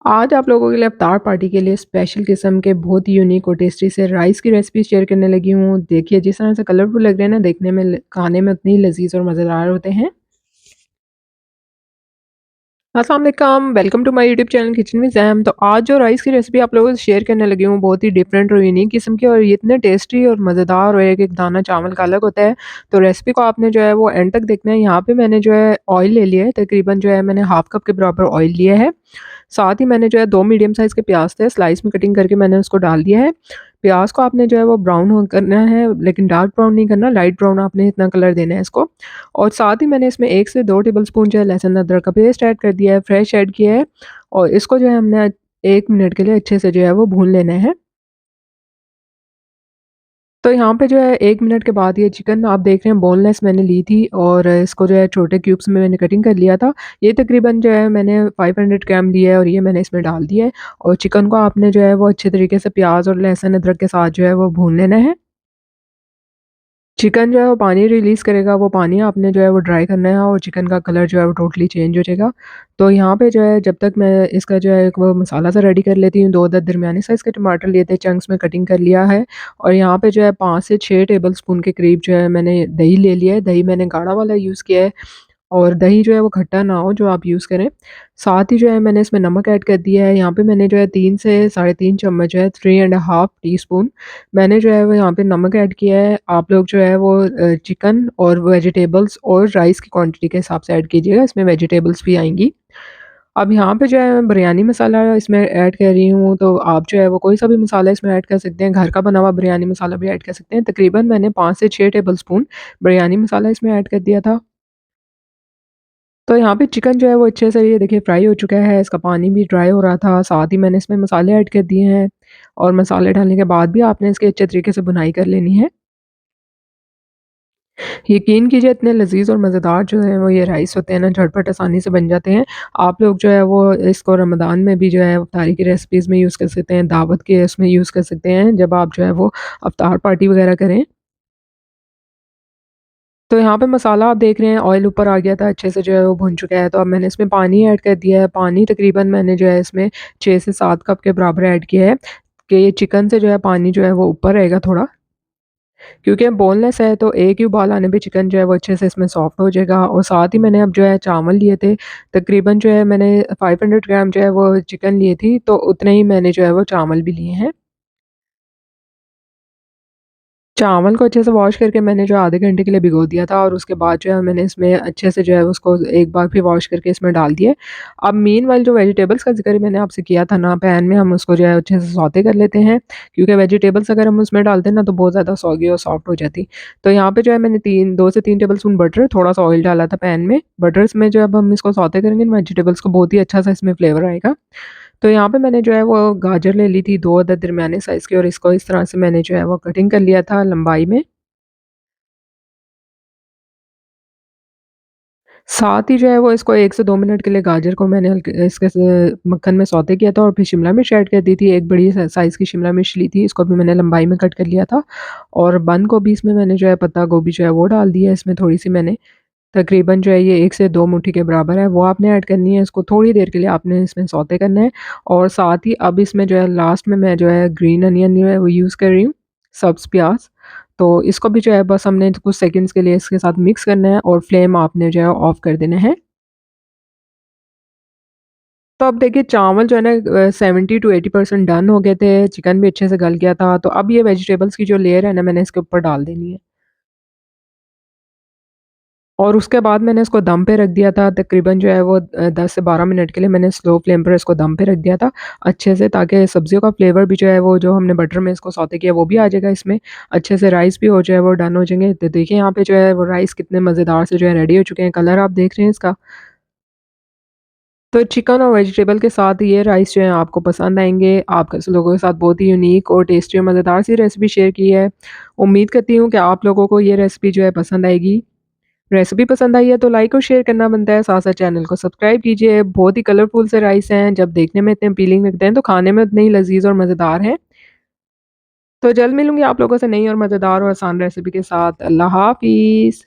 आज आप लोगों के लिए इफ्तार पार्टी के लिए स्पेशल किस्म के बहुत ही यूनिक और टेस्टी से राइस की रेसिपी शेयर करने लगी हूँ। देखिए जिस तरह से कलरफुल लग रहे हैं ना, देखने में खाने में उतनी ही लजीज और मज़ेदार होते हैं। अस्सलाम वालेकुम, welcome to my YouTube channel kitchen with Zaim. तो आज जो राइस की रेसिपी आप लोगों से शेयर करने लगी हूँ, बहुत ही डिफरेंट और यूनिक किस्म की, और ये इतने टेस्टी और मज़ेदार, और एक-एक दाना चावल का अलग होता है। तो रेसिपी को आपने जो है वो एंड तक देखना है। यहाँ पे मैंने जो है ऑयल ले लिया है, तकरीबन जो है मैंने हाफ़ कप के बराबर ऑयल लिया है। साथ ही मैंने जो है 2 मीडियम साइज़ के प्याज़ थे, स्लाइस में कटिंग करके मैंने उसको डाल दिया है। प्याज़ को आपने जो है वो ब्राउन हो करना है, लेकिन डार्क ब्राउन नहीं करना, लाइट ब्राउन आपने इतना कलर देना है इसको। और साथ ही मैंने इसमें 1 से 2 टेबलस्पून जो है लहसुन अदरक का पेस्ट ऐड कर दिया है, फ्रेश ऐड किया है, और इसको जो है हमने 1 मिनट के लिए अच्छे से जो है वो भून लेना है। तो यहाँ पे जो है 1 मिनट के बाद ये चिकन आप देख रहे हैं बोनलेस मैंने ली थी, और इसको जो है छोटे क्यूब्स में मैंने कटिंग कर लिया था। ये तकरीबन जो है मैंने 500 ग्राम लिया है, और ये मैंने इसमें डाल दिया है। और चिकन को आपने जो है वो अच्छे तरीके से प्याज़ और लहसुन अदरक के साथ जो है वो भून लेना है। चिकन जो है वो पानी रिलीज़ करेगा, वो पानी आपने जो है वो ड्राई करना है, और चिकन का कलर जो है वो टोटली चेंज हो जाएगा। तो यहाँ पे जो है जब तक मैं इसका जो है एक वो मसाला सा रेडी कर लेती हूँ, 2 अदद दरमियाने साइज़ के टमाटर लिए थे, चंक्स में कटिंग कर लिया है। और यहाँ पे जो है 5 से 6 टेबलस्पून के करीब जो है मैंने दही ले लिया है, दही मैंने गाढ़ा वाला यूज़ किया है। और दही जो है वो खट्टा ना हो जो आप यूज़ करें। साथ ही जो है मैंने इसमें नमक ऐड कर दिया है। यहाँ पे मैंने जो है 3 से साढ़े 3 चम्मच जो है 3 एंड हाफ टी-स्पून मैंने जो है वो यहाँ पे नमक ऐड किया है। आप लोग जो है वो चिकन और वेजिटेबल्स और राइस की क्वांटिटी के हिसाब से ऐड कीजिएगा, इसमें वेजिटेबल्स भी आएँगी। अब यहाँ पे जो है मैं बिरयानी मसाला इसमें ऐड कर रही हूँ, तो आप जो है वो कोई सा भी मसाला इसमें ऐड कर सकते हैं, घर का बना हुआ बिरयानी मसाला भी ऐड कर सकते हैं। तकरीबन मैंने 5 से 6 टेबलस्पून बिरयानी मसाला इसमें ऐड कर दिया था। तो यहाँ पे चिकन जो है वो अच्छे से ये देखिए फ्राई हो चुका है, इसका पानी भी ड्राई हो रहा था, साथ ही मैंने इसमें मसाले ऐड कर दिए हैं, और मसाले डालने के बाद भी आपने इसकी अच्छे तरीके से भुनाई कर लेनी है। यकीन कीजिए इतने लज़ीज़ और मज़ेदार जो है वो ये राइस होते हैं ना, झटपट आसानी से बन जाते हैं। आप लोग जो है वो इसको रमज़ान में भी जो है इफ्तारी की रेसिपीज़ में यूज़ कर सकते हैं, दावत के उसमें यूज़ कर सकते हैं, जब आप जो है वो इफ्तार पार्टी वग़ैरह करें। तो यहाँ पे मसाला आप देख रहे हैं ऑयल ऊपर आ गया था, अच्छे से जो है वो भुन चुका है, तो अब मैंने इसमें पानी ऐड कर दिया है। पानी तकरीबन मैंने जो है इसमें 6 से 7 कप के बराबर ऐड किया है, कि ये चिकन से जो है पानी जो है वो ऊपर रहेगा थोड़ा, क्योंकि बोनलेस है तो एक ही उबाल आने पे चिकन जो है वो अच्छे से इसमें सॉफ्ट हो जाएगा। और साथ ही मैंने अब जो है चावल लिए थे, तकरीबन जो है मैंने 500 ग्राम जो है वो चिकन ली थी, तो उतने ही मैंने जो है वो चावल भी लिए हैं। चावल को अच्छे से वॉश करके मैंने जो आधे घंटे के लिए भिगो दिया था, और उसके बाद जो है मैंने इसमें अच्छे से जो है उसको एक बार फिर वॉश करके इसमें डाल दिए। अब मीनवाइल जो वेजिटेबल्स का ज़िक्र मैंने आपसे किया था ना, पैन में हम उसको जो है अच्छे से सौते कर लेते हैं, क्योंकि वेजिटेबल्स अगर हम उसमें डालते हैं ना तो बहुत ज़्यादा सौगी और सॉफ्ट हो जाती। तो यहाँ पे जो है मैंने 2 से 3 टेबलस्पून बटर, थोड़ा-सा ऑयल डाला था पैन में। बटर्स में जब हम इसको सौते करेंगे ना वेजिटेबल्स को, बहुत ही अच्छा-सा इसमें फ्लेवर आएगा। तो यहाँ पे मैंने जो है वो गाजर ले ली थी 2 अदद दरमियाने साइज़ की, और इसको इस तरह से मैंने जो है वो कटिंग कर लिया था लंबाई में। साथ ही जो है वो इसको 1 से 2 मिनट के लिए गाजर को मैंने हल्के इसके स मक्खन में सौते किया था, और फिर शिमला मिर्च ऐड कर दी थी। एक बड़ी साइज़ की शिमला मिर्च ली थी, इसको भी मैंने लंबाई में कट कर लिया था। और बंद गोभी इसमें मैंने जो है पत्ता गोभी जो है वो डाल दी है इसमें थोड़ी-सी मैंने। तकरीबन जो है ये 1 से 2 मुट्ठी के बराबर है, वो आपने ऐड करनी है। इसको थोड़ी देर के लिए आपने इसमें सौते करना है, और साथ ही अब इसमें जो है लास्ट में मैं जो है ग्रीन अनियन जो है वो यूज़ कर रही हूँ, सब्ज़ प्याज़। तो इसको भी जो है बस हमने कुछ सेकंड्स के लिए इसके साथ मिक्स करना है, और फ्लेम आपने जो है ऑफ कर देना है। तो अब देखिए चावल जो है ना 70 टू 80% डन हो गए थे, चिकन भी अच्छे से गल गया था, तो अब ये वेजिटेबल्स की जो लेयर है ना मैंने इसके ऊपर डाल देनी है। और उसके बाद मैंने इसको दम पे रख दिया था, तकरीबन जो है वो 10 से 12 मिनट के लिए मैंने स्लो फ्लेम पर इसको दम पे रख दिया था अच्छे से, ताकि सब्जियों का फ्लेवर भी जो है वो जो हमने बटर में इसको सौते किया वो भी आ जाएगा इसमें, अच्छे से राइस भी हो जाए वो डन हो जाएँगे। तो देखिए यहाँ पे जो है वो राइस कितने मज़ेदार से जो है रेडी हो चुके हैं, कलर आप देख रहे हैं इसका। तो चिकन और वेजिटेबल के साथ ये राइस जो है आपको पसंद आएँगे। आप कैसे लोगों के साथ बहुत ही यूनिक और टेस्टी और मज़ेदार सी रेसिपी शेयर की है। उम्मीद करती हूँ कि आप लोगों को ये रेसिपी जो है पसंद आएगी। रेसिपी पसंद आई है तो लाइक और शेयर करना बनता है, साथ-साथ चैनल को सब्सक्राइब कीजिए। बहुत ही कलरफुल से राइस हैं, जब देखने में इतने अपीलिंग लगते हैं तो खाने में उतने ही लज़ीज़ और मज़ेदार हैं। तो जल्द मिलूँगी आप लोगों से नई और मज़ेदार और आसान रेसिपी के साथ। अल्लाह हाफ़िज़।